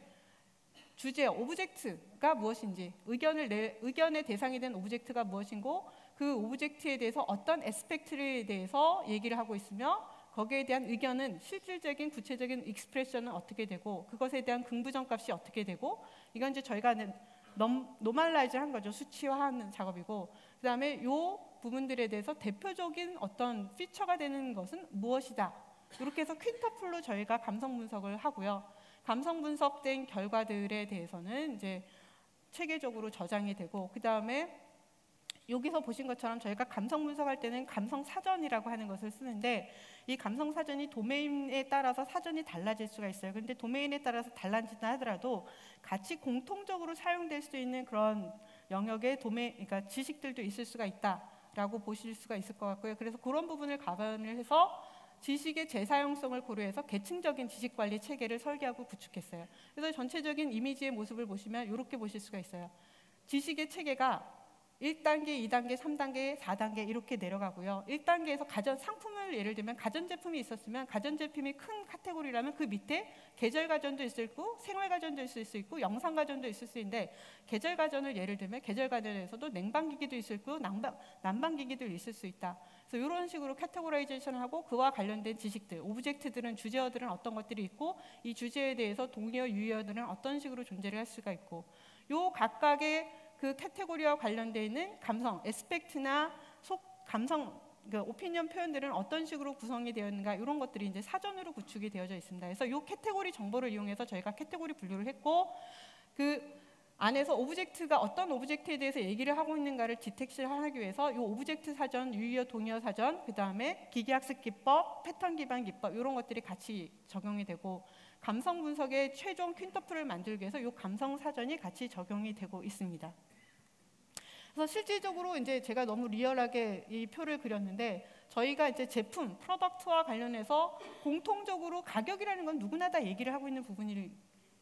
주제, 오브젝트가 무엇인지 의견의 대상이 된 오브젝트가 무엇인고 그 오브젝트에 대해서 어떤 에스펙트에 대해서 얘기를 하고 있으며 거기에 대한 의견은 실질적인 구체적인 익스프레션은 어떻게 되고 그것에 대한 긍부정값이 어떻게 되고 이건 이제 저희가 노멀라이즈 한 거죠. 수치화하는 작업이고 그 다음에 이 부분들에 대해서 대표적인 어떤 피처가 되는 것은 무엇이다. 이렇게 해서 퀸터플로 저희가 감성 분석을 하고요. 감성 분석된 결과들에 대해서는 이제 체계적으로 저장이 되고 그 다음에 여기서 보신 것처럼 저희가 감성 분석할 때는 감성 사전이라고 하는 것을 쓰는데 이 감성 사전이 도메인에 따라서 사전이 달라질 수가 있어요. 그런데 도메인에 따라서 달라진다 하더라도 같이 공통적으로 사용될 수 있는 그런 영역의 그러니까 지식들도 있을 수가 있다라고 보실 수가 있을 것 같고요. 그래서 그런 부분을 감안을 해서 지식의 재사용성을 고려해서 계층적인 지식관리 체계를 설계하고 구축했어요. 그래서 전체적인 이미지의 모습을 보시면 이렇게 보실 수가 있어요. 지식의 체계가 1단계, 2단계, 3단계, 4단계 이렇게 내려가고요. 1단계에서 상품을 예를 들면 가전제품이 있었으면 가전제품이 큰 카테고리라면 그 밑에 계절가전도 있을 수 있고 생활가전도 있을 수 있고 영상가전도 있을 수 있는데 계절가전을 예를 들면 계절가전에서도 냉방기기도 있을 수 있고 난방기기도 있을 수 있다. 그래서 이런 식으로 카테고라이제이션을 하고 그와 관련된 지식들, 오브젝트들은 주제어들은 어떤 것들이 있고 이 주제에 대해서 동의어, 유의어들은 어떤 식으로 존재를 할 수가 있고 요 각각의 그 카테고리와 관련되어 있는 감성, 에스펙트나 감성, 그 오피니언 표현들은 어떤 식으로 구성이 되어 있는가 이런 것들이 이제 사전으로 구축이 되어져 있습니다. 그래서 이 카테고리 정보를 이용해서 저희가 카테고리 분류를 했고 그 안에서 오브젝트가 어떤 오브젝트에 대해서 얘기를 하고 있는가를 디텍션하기 위해서 이 오브젝트 사전, 유의어, 동의어 사전, 그 다음에 기계학습 기법, 패턴 기반 기법 이런 것들이 같이 적용이 되고 감성 분석의 최종 퀸터플을 만들기 위해서 이 감성 사전이 같이 적용이 되고 있습니다. 그래서 실질적으로 이제 제가 너무 리얼하게 이 표를 그렸는데 저희가 이제 제품, 프로덕트와 관련해서 공통적으로 가격이라는 건 누구나 다 얘기를 하고 있는 부분일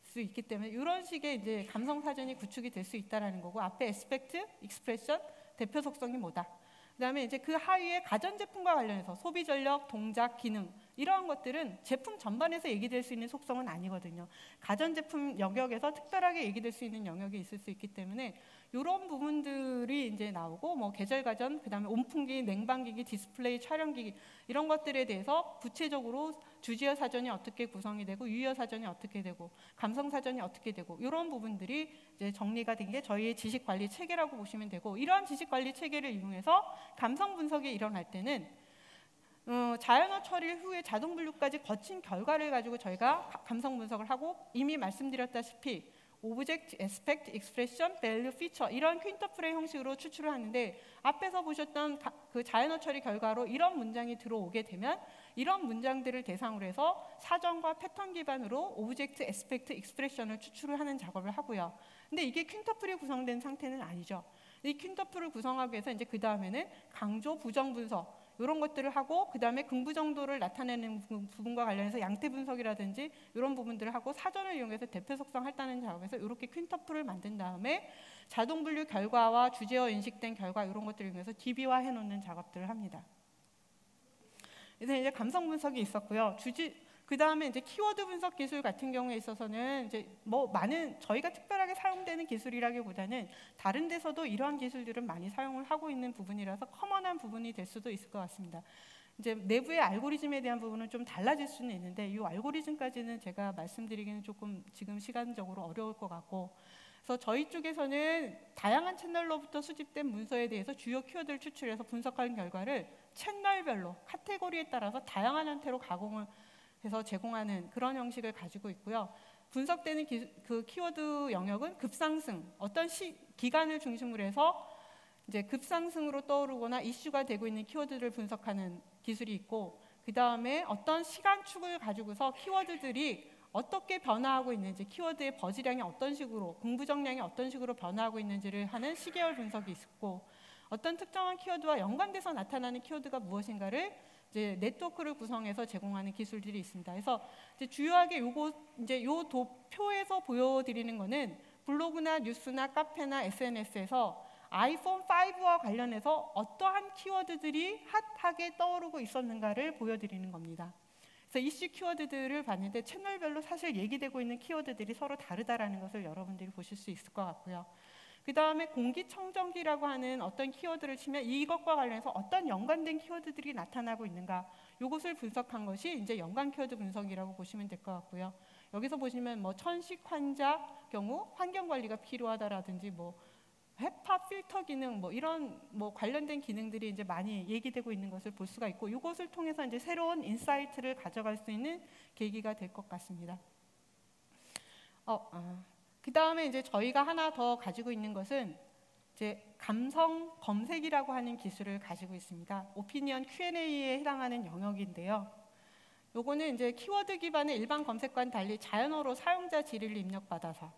수 있기 때문에 이런 식의 이제 감성 사전이 구축이 될 수 있다라는 거고 앞에 에스펙트, 익스프레션, 대표 속성이 뭐다. 그다음에 이제 그 하위에 가전제품과 관련해서 소비 전력, 동작, 기능 이러한 것들은 제품 전반에서 얘기될 수 있는 속성은 아니거든요. 가전제품 영역에서 특별하게 얘기될 수 있는 영역이 있을 수 있기 때문에 이런 부분들이 이제 나오고 뭐 계절 가전, 그다음에 온풍기, 냉방기기, 디스플레이, 촬영기기 이런 것들에 대해서 구체적으로 주지어 사전이 어떻게 구성이 되고 유의어 사전이 어떻게 되고 감성 사전이 어떻게 되고 이런 부분들이 이제 정리가 된 게 저희의 지식 관리 체계라고 보시면 되고 이러한 지식 관리 체계를 이용해서 감성 분석이 일어날 때는 자연어 처리 후에 자동 분류까지 거친 결과를 가지고 저희가 감성 분석을 하고 이미 말씀드렸다시피 오브젝트, 에스펙트, 익스프레션, 밸류, 피처 이런 퀸터플의 형식으로 추출을 하는데 앞에서 보셨던 그 자연어 처리 결과로 이런 문장이 들어오게 되면 이런 문장들을 대상으로 해서 사전과 패턴 기반으로 오브젝트, 에스펙트, 익스프레션을 추출을 하는 작업을 하고요. 근데 이게 퀸터플이 구성된 상태는 아니죠. 이 퀸터플을 구성하기 위해서 이제 그 다음에는 강조, 부정 분석 이런 것들을 하고 그 다음에 긍부정도를 나타내는 부분과 관련해서 양태 분석이라든지 이런 부분들을 하고 사전을 이용해서 대표 속성 할당하는 작업에서 이렇게 퀸터플을 만든 다음에 자동 분류 결과와 주제어 인식된 결과 이런 것들을 이용해서 DB화 해놓는 작업들을 합니다. 그래서 이제 감성 분석이 있었고요. 그 다음에 이제 키워드 분석 기술 같은 경우에 있어서는 이제 뭐 많은 저희가 특별하게 사용되는 기술이라기보다는 다른 데서도 이러한 기술들은 많이 사용을 하고 있는 부분이라서 커먼한 부분이 될 수도 있을 것 같습니다. 이제 내부의 알고리즘에 대한 부분은 좀 달라질 수는 있는데 이 알고리즘까지는 제가 말씀드리기는 조금 지금 시간적으로 어려울 것 같고 그래서 저희 쪽에서는 다양한 채널로부터 수집된 문서에 대해서 주요 키워드를 추출해서 분석한 결과를 채널별로 카테고리에 따라서 다양한 형태로 가공을 해서 제공하는 그런 형식을 가지고 있고요. 분석되는 그 키워드 영역은 급상승, 어떤 기간을 중심으로 해서 이제 급상승으로 떠오르거나 이슈가 되고 있는 키워드를 분석하는 기술이 있고 그 다음에 어떤 시간축을 가지고서 키워드들이 어떻게 변화하고 있는지 키워드의 버즈량이 어떤 식으로 공부정량이 어떤 식으로 변화하고 있는지를 하는 시계열 분석이 있고 어떤 특정한 키워드와 연관돼서 나타나는 키워드가 무엇인가를 이제 네트워크를 구성해서 제공하는 기술들이 있습니다. 그래서 이제 주요하게 이제 요 도표에서 보여드리는 거는 블로그나 뉴스나 카페나 SNS에서 아이폰 5와 관련해서 어떠한 키워드들이 핫하게 떠오르고 있었는가를 보여드리는 겁니다. 그래서 이슈 키워드들을 봤는데 채널별로 사실 얘기되고 있는 키워드들이 서로 다르다라는 것을 여러분들이 보실 수 있을 것 같고요. 그 다음에 공기청정기라고 하는 어떤 키워드를 치면 이것과 관련해서 어떤 연관된 키워드들이 나타나고 있는가 이것을 분석한 것이 이제 연관 키워드 분석이라고 보시면 될 것 같고요. 여기서 보시면 뭐 천식 환자 경우 환경 관리가 필요하다라든지 뭐 헤파 필터 기능 뭐 이런 뭐 관련된 기능들이 이제 많이 얘기되고 있는 것을 볼 수가 있고 이것을 통해서 이제 새로운 인사이트를 가져갈 수 있는 계기가 될 것 같습니다. 그 다음에 이제 저희가 하나 더 가지고 있는 것은 이제 감성 검색이라고 하는 기술을 가지고 있습니다. 오피니언 Q&A에 해당하는 영역인데요. 요거는 이제 키워드 기반의 일반 검색과는 달리 자연어로 사용자 질의를 입력받아서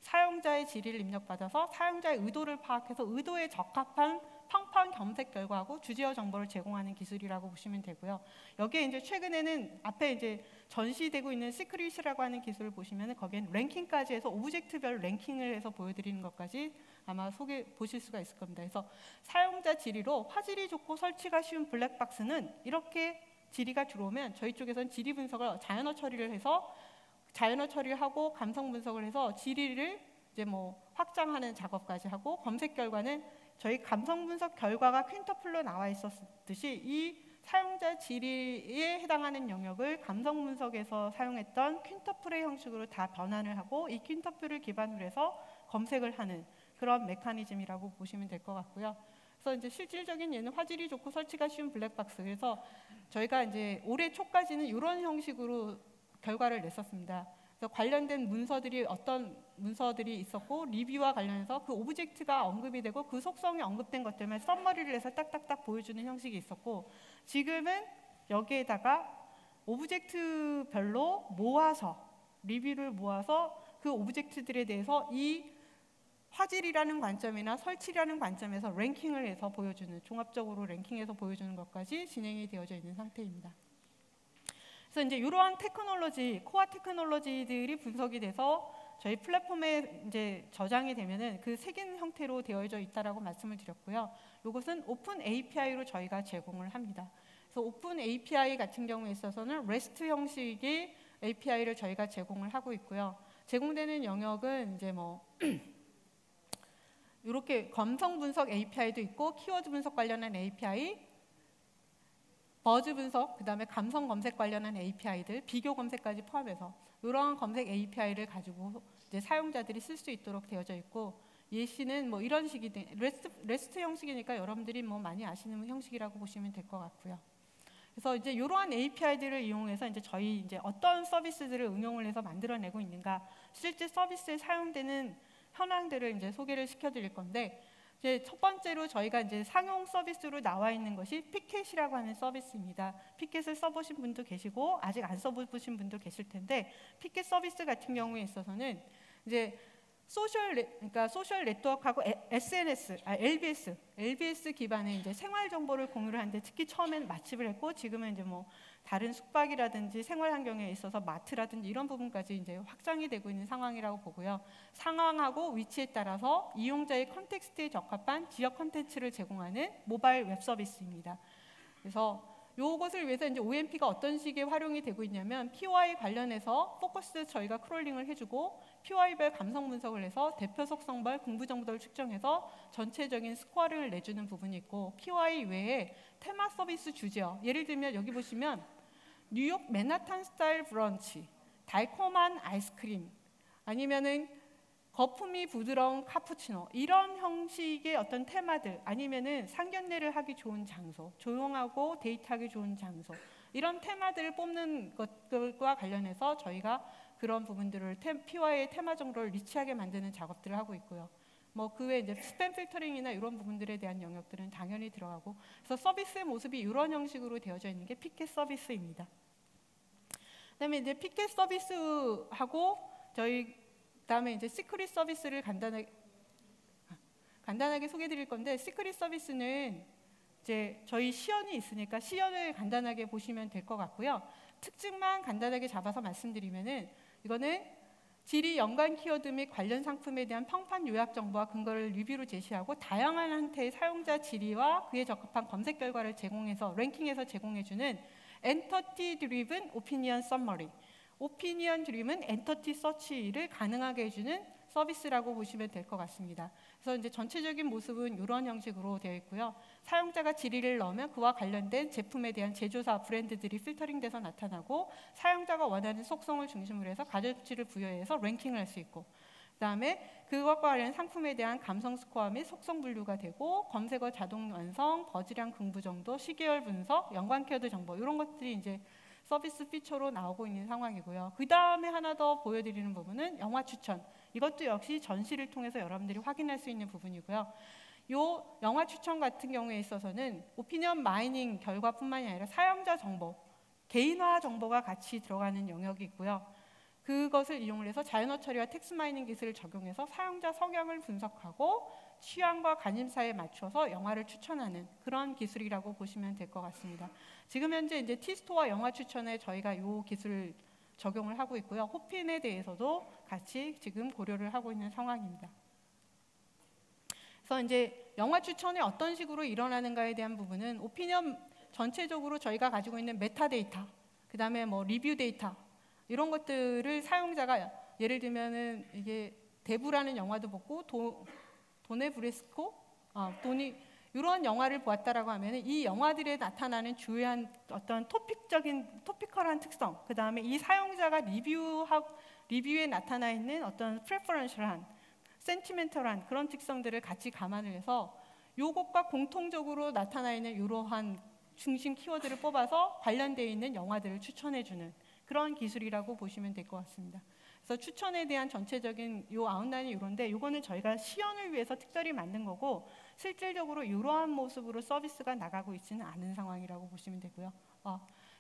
사용자의 질의를 입력받아서 사용자의 의도를 파악해서 의도에 적합한 평판 검색 결과하고 주제어 정보를 제공하는 기술이라고 보시면 되고요. 여기에 이제 최근에는 앞에 이제 전시되고 있는 시크릿이라고 하는 기술을 보시면 거기엔 랭킹까지 해서 오브젝트별 랭킹을 해서 보여드리는 것까지 아마 보실 수가 있을 겁니다. 그래서 사용자 질의로 화질이 좋고 설치가 쉬운 블랙박스는 이렇게 질의가 들어오면 저희 쪽에서는 질의 분석을 자연어 처리를 해서 자연어 처리를 하고 감성 분석을 해서 질의를 이제 뭐 확장하는 작업까지 하고 검색 결과는 저희 감성 분석 결과가 퀸터플로 나와 있었듯이 이 사용자 질의에 해당하는 영역을 감성 분석에서 사용했던 퀸터플의 형식으로 다 변환을 하고 이 퀸터플을 기반으로 해서 검색을 하는 그런 메커니즘이라고 보시면 될 것 같고요. 그래서 이제 실질적인 얘는 화질이 좋고 설치가 쉬운 블랙박스. 그래서 저희가 이제 올해 초까지는 이런 형식으로 결과를 냈었습니다. 그래서 관련된 문서들이 어떤 문서들이 있었고 리뷰와 관련해서 그 오브젝트가 언급이 되고 그 속성이 언급된 것들만 썸머리를 해서 딱딱딱 보여주는 형식이 있었고, 지금은 여기에다가 오브젝트별로 모아서 리뷰를 모아서 그 오브젝트들에 대해서 이 화질이라는 관점이나 설치라는 관점에서 랭킹을 해서 보여주는, 종합적으로 랭킹해서 보여주는 것까지 진행이 되어져 있는 상태입니다. 그래서 이제 이러한 테크놀로지, 코어 테크놀로지들이 분석이 돼서 저희 플랫폼에 이제 저장이 되면은 그 색인 형태로 되어져 있다라고 말씀을 드렸고요. 이것은 오픈 API로 저희가 제공을 합니다. 그래서 오픈 API 같은 경우에 있어서는 REST 형식의 API를 저희가 제공을 하고 있고요. 제공되는 영역은 이제 뭐 이렇게 검성 분석 API도 있고, 키워드 분석 관련한 API, 버즈 분석, 그 다음에 감성 검색 관련한 API들, 비교 검색까지 포함해서 이러한 검색 API를 가지고 이제 사용자들이 쓸 수 있도록 되어져 있고, 예시는 뭐 이런 식이 REST 형식이니까 여러분들이 뭐 많이 아시는 형식이라고 보시면 될 것 같고요. 그래서 이제 이러한 API들을 이용해서 이제 저희 이제 어떤 서비스들을 응용을 해서 만들어내고 있는가, 실제 서비스에 사용되는 현황들을 이제 소개를 시켜드릴 건데, 이제 첫 번째로 저희가 이제 상용 서비스로 나와 있는 것이 피켓이라고 하는 서비스입니다. 피켓을 써보신 분도 계시고 아직 안 써보신 분도 계실 텐데, 피켓 서비스 같은 경우에 있어서는 이제 그러니까 소셜 네트워크하고 SNS, LBS 기반의 이제 생활 정보를 공유를 하는데, 특히 처음에는 맛집을 했고 지금은 이제 뭐 다른 숙박이라든지 생활 환경에 있어서 마트라든지 이런 부분까지 이제 확장이 되고 있는 상황이라고 보고요. 상황하고 위치에 따라서 이용자의 컨텍스트에 적합한 지역 컨텐츠를 제공하는 모바일 웹 서비스입니다. 그래서 이것을 위해서 이제 OMP가 어떤 식의 활용이 되고 있냐면, POI 관련해서 포커스 저희가 크롤링을 해주고 POI별 감성 분석을 해서 대표 속성별 공부 정보를 측정해서 전체적인 스코어를 내주는 부분이 있고, POI 외에 테마 서비스 주제어, 예를 들면 여기 보시면 뉴욕 맨하탄 스타일 브런치, 달콤한 아이스크림, 아니면은 거품이 부드러운 카푸치노, 이런 형식의 어떤 테마들, 아니면은 상견례를 하기 좋은 장소, 조용하고 데이트하기 좋은 장소, 이런 테마들을 뽑는 것들과 관련해서 저희가 그런 부분들을 POI의 테마 정보를 리치하게 만드는 작업들을 하고 있고요. 뭐 그 외에 이제 스팸 필터링이나 이런 부분들에 대한 영역들은 당연히 들어가고, 그래서 서비스의 모습이 이런 형식으로 되어져 있는 게 피켓 서비스입니다. 그다음에 이제 피켓 서비스하고 저희 그다음에 이제 시크릿 서비스를 간단하게 소개드릴 건데, 시크릿 서비스는 이제 저희 시연이 있으니까 시연을 간단하게 보시면 될 것 같고요. 특징만 간단하게 잡아서 말씀드리면은, 이거는 질의 연관 키워드 및 관련 상품에 대한 평판 요약 정보와 근거를 리뷰로 제시하고 다양한 형태의 사용자 질의와 그에 적합한 검색 결과를 제공해서 랭킹해서 제공해주는 엔터티 드리븐 오피니언 서머리, 오피니언 드리븐 엔터티 서치를 가능하게 해주는 서비스라고 보시면 될 것 같습니다. 그래서 이제 전체적인 모습은 이런 형식으로 되어 있고요. 사용자가 질의를 넣으면 그와 관련된 제품에 대한 제조사 브랜드들이 필터링돼서 나타나고, 사용자가 원하는 속성을 중심으로 해서 가치를 부여해서 랭킹을 할 수 있고, 그다음에 그것과 관련 상품에 대한 감성 스코어 및 속성 분류가 되고, 검색어 자동 완성, 버즈량 긍부 정도, 시계열 분석, 연관 키워드 정보, 이런 것들이 이제 서비스 피처로 나오고 있는 상황이고요. 그 다음에 하나 더 보여드리는 부분은 영화 추천. 이것도 역시 전시를 통해서 여러분들이 확인할 수 있는 부분이고요. 이 영화 추천 같은 경우에 있어서는 오피니언 마이닝 결과뿐만이 아니라 사용자 정보, 개인화 정보가 같이 들어가는 영역이 있고요. 그것을 이용을 해서 자연어 처리와 텍스트 마이닝 기술을 적용해서 사용자 성향을 분석하고 취향과 관심사에 맞춰서 영화를 추천하는 그런 기술이라고 보시면 될 것 같습니다. 지금 현재 이제 티스토어 영화 추천에 저희가 이 기술을 적용을 하고 있고요. 호핀에 대해서도 같이 지금 고려를 하고 있는 상황입니다. 그래서 이제 영화 추천이 어떤 식으로 일어나는가에 대한 부분은 오피니언 전체적으로 저희가 가지고 있는 메타데이터, 그 다음에 뭐 리뷰 데이터, 이런 것들을 사용자가 예를 들면은 이게 대부라는 영화도 보고 도네 브레스코, 이런 영화를 보았다라고 하면 이 영화들에 나타나는 주요한 어떤 토피컬한 특성, 그 다음에 이 사용자가 리뷰에 나타나 있는 어떤 프레퍼런셜한 센티멘털한 그런 특성들을 같이 감안을 해서 요것과 공통적으로 나타나 있는 이러한 중심 키워드를 뽑아서 관련되어 있는 영화들을 추천해주는 그런 기술이라고 보시면 될 것 같습니다. 그래서 추천에 대한 전체적인 요 아웃라인이 이런데, 요거는 저희가 시연을 위해서 특별히 만든 거고 실질적으로 이러한 모습으로 서비스가 나가고 있지는 않은 상황이라고 보시면 되고요.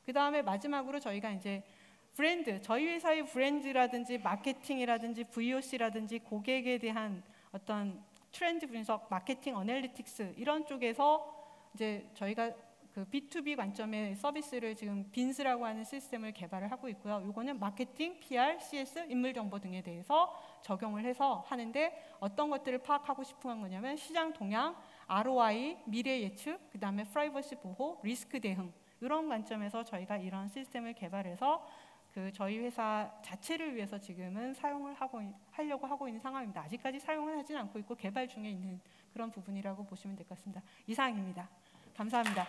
그 다음에 마지막으로 저희가 이제 브랜드, 저희 회사의 브랜드라든지 마케팅이라든지 VOC라든지 고객에 대한 어떤 트렌드 분석, 마케팅 어널리틱스 이런 쪽에서 이제 저희가 그 B2B 관점의 서비스를 지금 빈스라고 하는 시스템을 개발을 하고 있고요. 이거는 마케팅, PR, CS, 인물 정보 등에 대해서 적용을 해서 하는데, 어떤 것들을 파악하고 싶은 거냐면 시장 동향, ROI, 미래 예측, 그 다음에 프라이버시 보호, 리스크 대응, 이런 관점에서 저희가 이런 시스템을 개발해서 그 저희 회사 자체를 위해서 지금은 사용을 하려고 하고 있는 상황입니다. 아직까지 사용은 하진 않고 있고 개발 중에 있는 그런 부분이라고 보시면 될 것 같습니다. 이상입니다. 감사합니다.